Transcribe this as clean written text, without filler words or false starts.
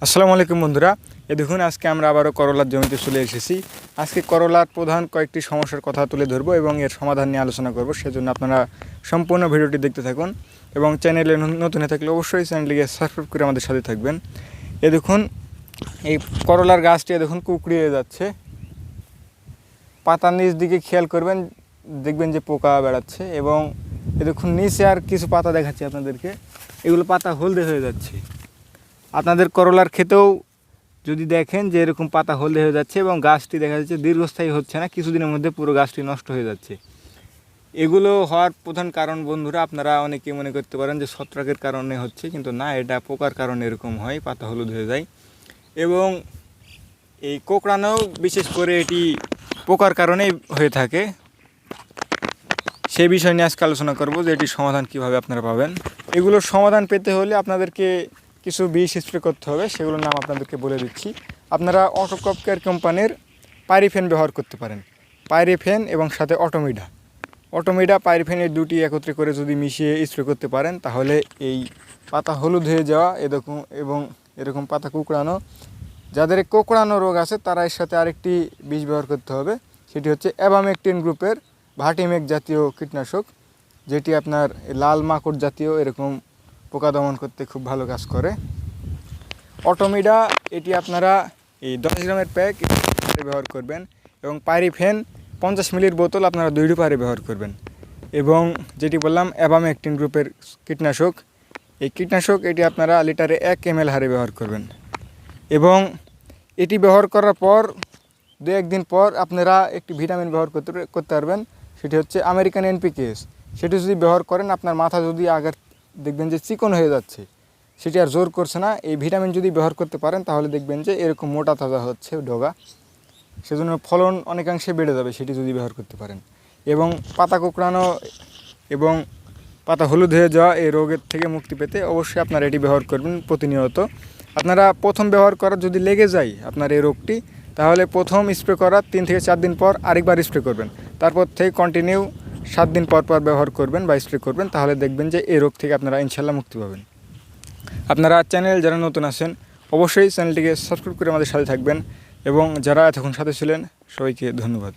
আসসালামু আলাইকুম বন্ধুরা, দেখুন আজকে আমরা আবারও করলার জমিতে চলে এসেছি। আজকে করলার প্রধান কয়েকটি সমস্যার কথা তুলে ধরবো এবং এর সমাধান নিয়ে আলোচনা করব। সেজন্য আপনারা সম্পূর্ণ ভিডিওটি দেখতে থাকুন এবং চ্যানেলে নতুন হয়ে থাকলে অবশ্যই চ্যানেলটিকে সাবস্ক্রাইব করে আমাদের সাথে থাকবেন। দেখুন এই করলার গাছটি দেখুন কুকড়িয়ে যাচ্ছে। পাতার নিচ দিকে খেয়াল করবেন, দেখবেন যে পোকা বেড়াচ্ছে এবং দেখুন নিচে আর কিছু পাতা দেখাচ্ছি আপনাদেরকে, এগুলো পাতা হলদে হয়ে যাচ্ছে। আপনাদের করলার ক্ষেতেও যদি দেখেন যে এরকম পাতা হলদে হয়ে যাচ্ছে এবং গাছটি দেখা যাচ্ছে দীর্ঘস্থায়ী হচ্ছে না, কিছুদিনের মধ্যে পুরো গাছটি নষ্ট হয়ে যাচ্ছে। এগুলো হওয়ার প্রধান কারণ বন্ধুরা, আপনারা অনেকে মনে করতে পারেন যে ছত্রাকের কারণে হচ্ছে, কিন্তু না, এটা পোকার কারণে এরকম হয়, পাতা হলুদ হয়ে যায়। এবং এই কোঁকড়ানো বিশেষ করে এটি পোকার কারণেই হয়ে থাকে। সেই বিষয় নিয়ে আজকে আলোচনা করব যে এটির সমাধান কিভাবে আপনারা পাবেন। এগুলোর সমাধান পেতে হলে আপনাদেরকে কিছু বিষ স্প্রে করতে হবে, সেগুলোর নাম আপনাদেরকে বলে দিচ্ছি। আপনারা অটোক্রপ কেয়ার কোম্পানির পাইরিফেন ব্যবহার করতে পারেন। পাইরিফেন এবং সাথে অটোমিডা পাইরিফেন এই দুটি একত্রে করে যদি মিশিয়ে স্প্রে করতে পারেন, তাহলে এই পাতা হলুদ হয়ে যাওয়া এরকম পাতা কুঁকড়ানো, যাদের কোঁকড়ানো রোগ আছে তারা এর সাথে আরেকটি বিষ ব্যবহার করতে হবে। সেটি হচ্ছে অ্যাবামেকটিন গ্রুপের ভার্টিমেক জাতীয় কীটনাশক, যেটি আপনার লাল মাকড় জাতীয় এরকম পোকা দমন করতে খুব ভালো কাজ করে। অটোমিডা এটি আপনারা এই 10 গ্রামের প্যাক ব্যবহার করবেন এবং পাইরিফেন 50 মিলির বোতল আপনারা 2 পারে ব্যবহার করবেন। এবং যেটি বললাম অ্যাবামেকটিন গ্রুপের কীটনাশক, এই কীটনাশক এটি আপনারা লিটারে 1 ml হারে ব্যবহার করবেন। এবং এটি ব্যবহার করার পর 2-1 দিন পর আপনারা একটি ভিটামিন ব্যবহার করতে পারবেন, সেটি হচ্ছে আমেরিকান NPKs। সেটি যদি ব্যবহার করেন, আপনার মাথা যদি আগের দেখবেন যে চিকন হয়ে যাচ্ছে, সেটি আর জোর করছে না, এই ভিটামিন যদি ব্যবহার করতে পারেন তাহলে দেখবেন যে এরকম মোটা তাজা হচ্ছে ডগা, সেজন্য ফলন অনেকাংশে বেড়ে যাবে সেটি যদি ব্যবহার করতে পারেন। এবং পাতা কোঁকড়ানো এবং পাতা হলুদ হয়ে যাওয়া এই রোগের থেকে মুক্তি পেতে অবশ্যই আপনারা এটি ব্যবহার করবেন প্রতিনিয়ত। আপনারা প্রথম ব্যবহার করার যদি লেগে যায় আপনার এই রোগটি, তাহলে প্রথম স্প্রে করার 3 থেকে 4 দিন পর আরেকবার স্প্রে করবেন, তারপর থেকে কন্টিনিউ 7 দিন পর ব্যবহার করবেন বা স্প্রে করবেন, তাহলে দেখবেন যে এই রোগ থেকে আপনারা ইনশাল্লাহ মুক্তি পাবেন। আপনারা চ্যানেল যারা নতুন আছেন অবশ্যই চ্যানেলটিকে সাবস্ক্রাইব করে আমাদের সাথে থাকবেন এবং যারা এতক্ষণ সাথে ছিলেন সবাইকে ধন্যবাদ।